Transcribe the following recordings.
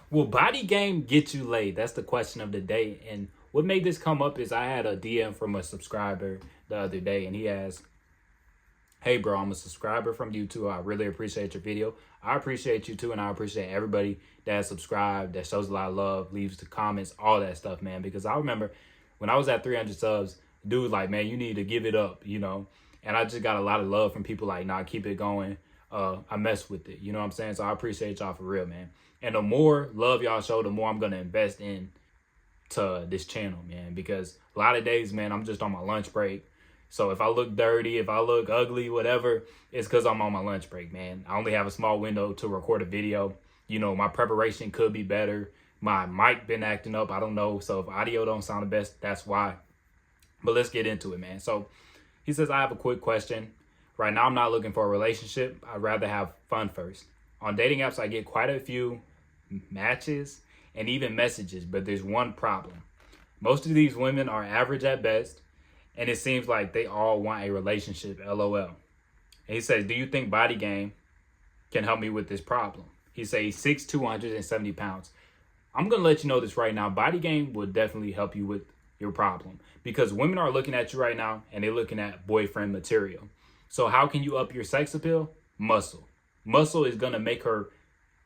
Will body game get you laid? That's the question of the day. And what made this come up is I had a DM from a subscriber the other day, and he asked, "Hey, bro, I'm a subscriber from you too. I really appreciate your video. I appreciate you too, and I appreciate everybody that subscribed, that shows a lot of love, leaves the comments, all that stuff, man. Because I remember when I was at 300 subs, dude was like, man, you need to give it up, you know. And I just got a lot of love from people like, nah, keep it going. I mess with it, you know what I'm saying? So I appreciate y'all for real, man. And the more love y'all show, the more I'm gonna invest in to this channel, man. Because a lot of days, man, I'm just on my lunch break. So if I look dirty, if I look ugly, whatever, it's because I'm on my lunch break, man. I only have a small window to record a video. You know, my preparation could be better. My mic been acting up. I don't know. So if audio don't sound the best, that's why. But let's get into it, man. So he says, I have a quick question. Right now, I'm not looking for a relationship. I'd rather have fun first. On dating apps, I get quite a few matches and even messages, but there's one problem. Most of these women are average at best, and it seems like they all want a relationship, LOL. And he says, do you think body game can help me with this problem? He says 6'2", 170 pounds. I'm going to let you know this right now. Body game will definitely help you with your problem because women are looking at you right now and they're looking at boyfriend material. So how can you up your sex appeal? Muscle. Muscle is going to make her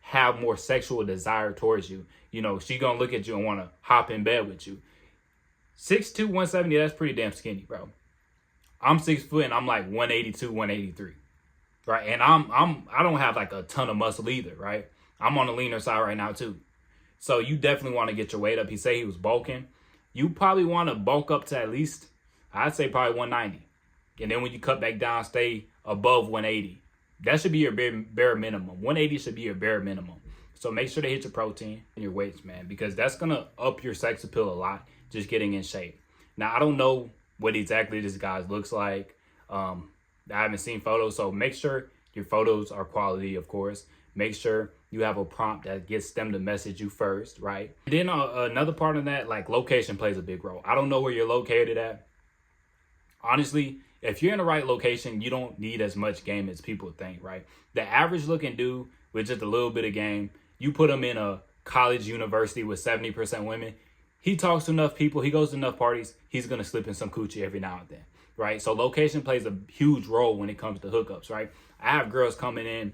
have more sexual desire towards you. You know, she going to look at you and want to hop in bed with you. 6'2", 170, that's pretty damn skinny, bro. I'm 6 foot and I'm like 182, 183. Right? And I don't have like a ton of muscle either, right? I'm on the leaner side right now too. So you definitely want to get your weight up. He said he was bulking. You probably want to bulk up to at least, I'd say probably 190. And then when you cut back down, stay above 180. That should be your bare minimum. 180 should be your bare minimum. So make sure to hit your protein and your weights, man, because that's going to up your sex appeal a lot, just getting in shape. Now, I don't know what exactly this guy looks like. I haven't seen photos, so make sure your photos are quality, of course. Make sure you have a prompt that gets them to message you first, right? And then another part of that, like location plays a big role. I don't know where you're located at. Honestly, if you're in the right location, you don't need as much game as people think, right? The average looking dude with just a little bit of game, you put him in a college university with 70% women, he talks to enough people, he goes to enough parties, he's going to slip in some coochie every now and then, right? So location plays a huge role when it comes to hookups, right? I have girls coming in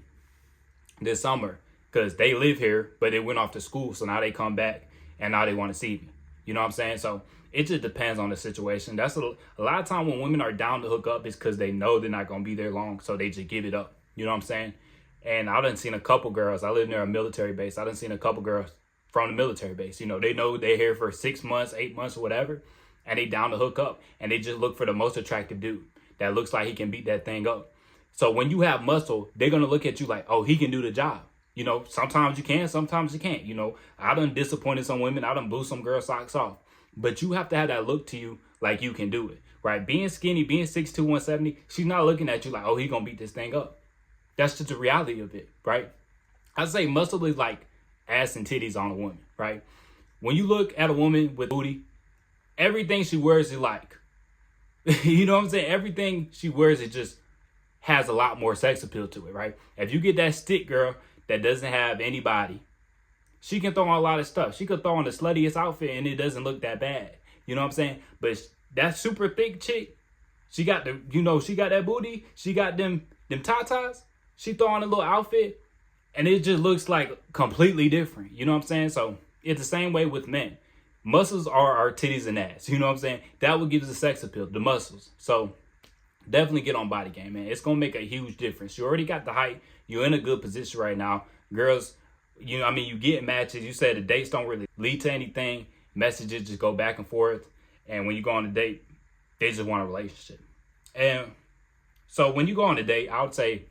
this summer because they live here, but they went off to school. So now they come back and now they want to see me. You know what I'm saying? So it just depends on the situation. That's a lot of time when women are down to hook up is because they know they're not going to be there long. So they just give it up. You know what I'm saying? And I done seen a couple girls. I live near a military base. I done seen a couple girls from the military base. You know, they know they're here for 6 months, 8 months or whatever. And they down to hook up. And they just look for the most attractive dude that looks like he can beat that thing up. So when you have muscle, they're going to look at you like, oh, he can do the job. You know, sometimes you can, sometimes you can't. You know, I done disappointed some women. I done blew some girls' socks off. But you have to have that look to you like you can do it, right? Being skinny, being 6'2", 170, she's not looking at you like, oh, he going to beat this thing up. That's just the reality of it, right? I say muscle is like ass and titties on a woman, right? When you look at a woman with booty, everything she wears is like, you know what I'm saying? Everything she wears is just has a lot more sex appeal to it, right? If you get that stick girl that doesn't have any body, she can throw on a lot of stuff. She could throw on the sluttiest outfit and it doesn't look that bad. You know what I'm saying? But that super thick chick, she got the, you know, she got that booty. She got them tatas. She throw on a little outfit and it just looks like completely different. You know what I'm saying? So it's the same way with men. Muscles are our titties and ass. You know what I'm saying? That what gives the sex appeal, the muscles. So definitely get on body game, man. It's going to make a huge difference. You already got the height. You're in a good position right now. Girls, you know, I mean, you get matches. You said the dates don't really lead to anything. Messages just go back and forth. And when you go on a date, they just want a relationship. And so when you go on a date, I would say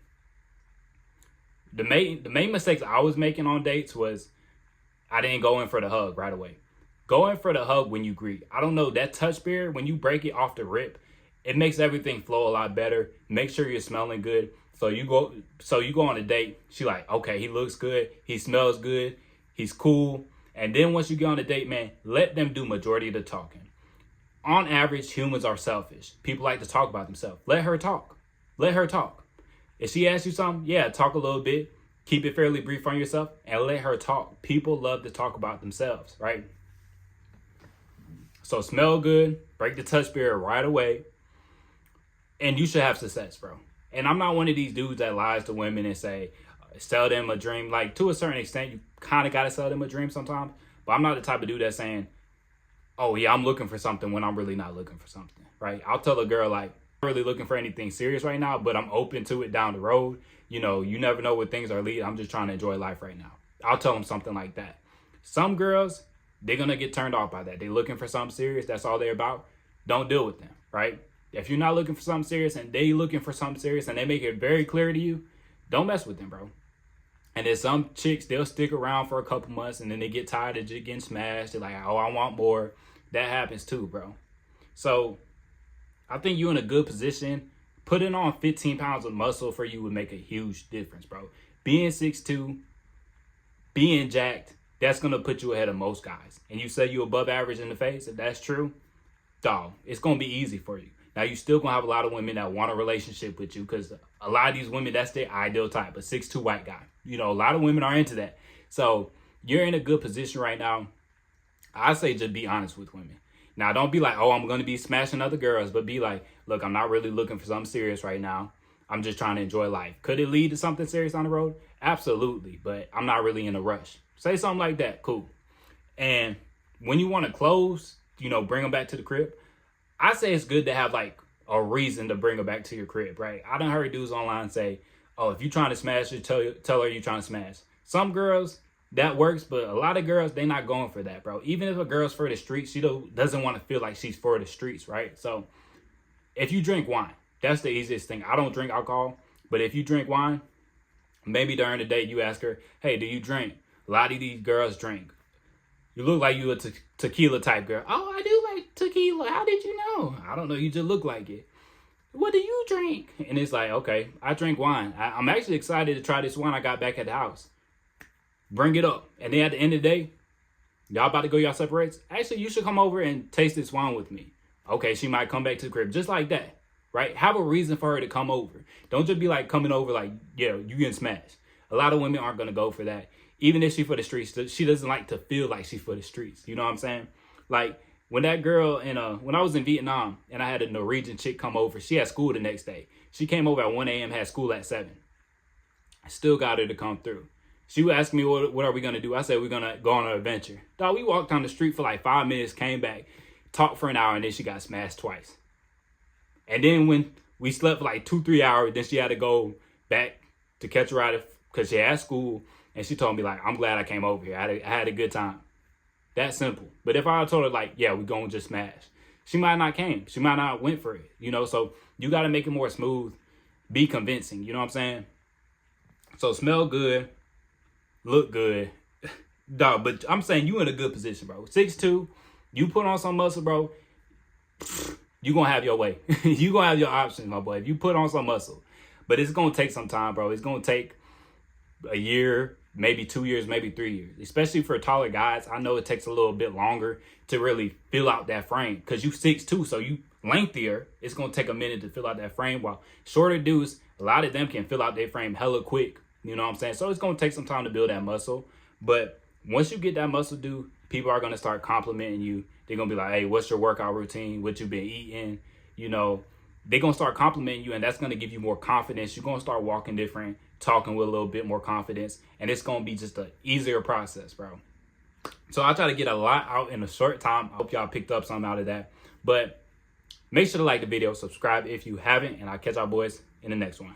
the main mistakes I was making on dates was I didn't go in for the hug right away. Go in for the hug when you greet. I don't know, that touch barrier, when you break it off the rip, it makes everything flow a lot better. Make sure you're smelling good. So you go on a date. She like, okay, he looks good. He smells good. He's cool. And then once you get on a date, man, let them do majority of the talking. On average, humans are selfish. People like to talk about themselves. Let her talk. Let her talk. If she asks you something, yeah, talk a little bit. Keep it fairly brief on yourself and let her talk. People love to talk about themselves, right? So smell good, break the touch barrier right away, and you should have success, bro. And I'm not one of these dudes that lies to women and say, sell them a dream. Like, to a certain extent, you kind of got to sell them a dream sometimes. But I'm not the type of dude that's saying, oh, yeah, I'm looking for something when I'm really not looking for something, right? I'll tell a girl, like, I'm really looking for anything serious right now, but I'm open to it down the road. You know, you never know what things are leading. I'm just trying to enjoy life right now. I'll tell them something like that. Some girls, they're going to get turned off by that. They're looking for something serious. That's all they're about. Don't deal with them, right? If you're not looking for something serious and they looking for something serious and they make it very clear to you, don't mess with them, bro. And then some chicks, they'll stick around for a couple months and then they get tired of just getting smashed. They're like, oh, I want more. That happens too, bro. So I think you're in a good position. Putting on 15 pounds of muscle for you would make a huge difference, bro. Being 6'2", being jacked, that's going to put you ahead of most guys. And you say you're above average in the face, if that's true, dog, it's going to be easy for you. Now, you still going to have a lot of women that want a relationship with you because a lot of these women, that's their ideal type, a 6'2" white guy. You know, a lot of women are into that. So you're in a good position right now. I say just be honest with women. Now, don't be like, oh, I'm going to be smashing other girls, but be like, look, I'm not really looking for something serious right now. I'm just trying to enjoy life. Could it lead to something serious on the road? Absolutely, but I'm not really in a rush. Say something like that. Cool. And when you want to close, you know, bring them back to the crib, I say it's good to have like a reason to bring her back to your crib, right? I done heard dudes online say, oh, if you're trying to smash her, tell her you're trying to smash. Some girls, that works, but a lot of girls, they not going for that, bro. Even if a girl's for the streets, she doesn't want to feel like she's for the streets, right? So if you drink wine, that's the easiest thing. I don't drink alcohol, but if you drink wine, maybe during the date you ask her, hey, do you drink? A lot of these girls drink. You look like you a tequila type girl. Oh, I do like tequila. How did you know? I don't know. You just look like it. What do you drink? And it's like, okay, I drink wine. I'm actually excited to try this wine I got back at the house. Bring it up. And then at the end of the day, y'all about to go y'all separates. Actually, you should come over and taste this wine with me. Okay, she might come back to the crib just like that, right? Have a reason for her to come over. Don't just be like coming over like, yeah, you getting smashed. A lot of women aren't going to go for that. Even if she's for the streets, she doesn't like to feel like she's for the streets. You know what I'm saying? Like when that girl when I was in Vietnam and I had a Norwegian chick come over, she had school the next day. She came over at 1 a.m., had school at 7. I still got her to come through. She would ask me, what are we going to do? I said, we're going to go on an adventure. Dog, we walked down the street for like 5 minutes, came back, talked for an hour, and then she got smashed twice. And then when we slept for like 2-3 hours, then she had to go back to catch a ride because she had school. And she told me, like, I'm glad I came over here. I had a good time. That simple. But if I told her, like, yeah, we're going to just smash, she might not came. She might not went for it, you know? So you got to make it more smooth. Be convincing, you know what I'm saying? So smell good. Look good. Dog, but I'm saying you in a good position, bro. 6'2", you put on some muscle, bro, you going to have your way. You going to have your options, my boy, if you put on some muscle. But it's going to take some time, bro. It's going to take a year, maybe 2 years, maybe 3 years. Especially for taller guys, I know it takes a little bit longer to really fill out that frame. Because you 6'2", so you lengthier. It's going to take a minute to fill out that frame. While shorter dudes, a lot of them can fill out their frame hella quick. You know what I'm saying? So it's going to take some time to build that muscle. But once you get that muscle, dude, people are going to start complimenting you. They're going to be like, hey, what's your workout routine? What you been eating? You know, they're going to start complimenting you, and that's going to give you more confidence. You're going to start walking different, talking with a little bit more confidence, and it's going to be just an easier process, bro. So I try to get a lot out in a short time. I hope y'all picked up something out of that. But make sure to like the video, subscribe if you haven't, and I'll catch y'all boys in the next one.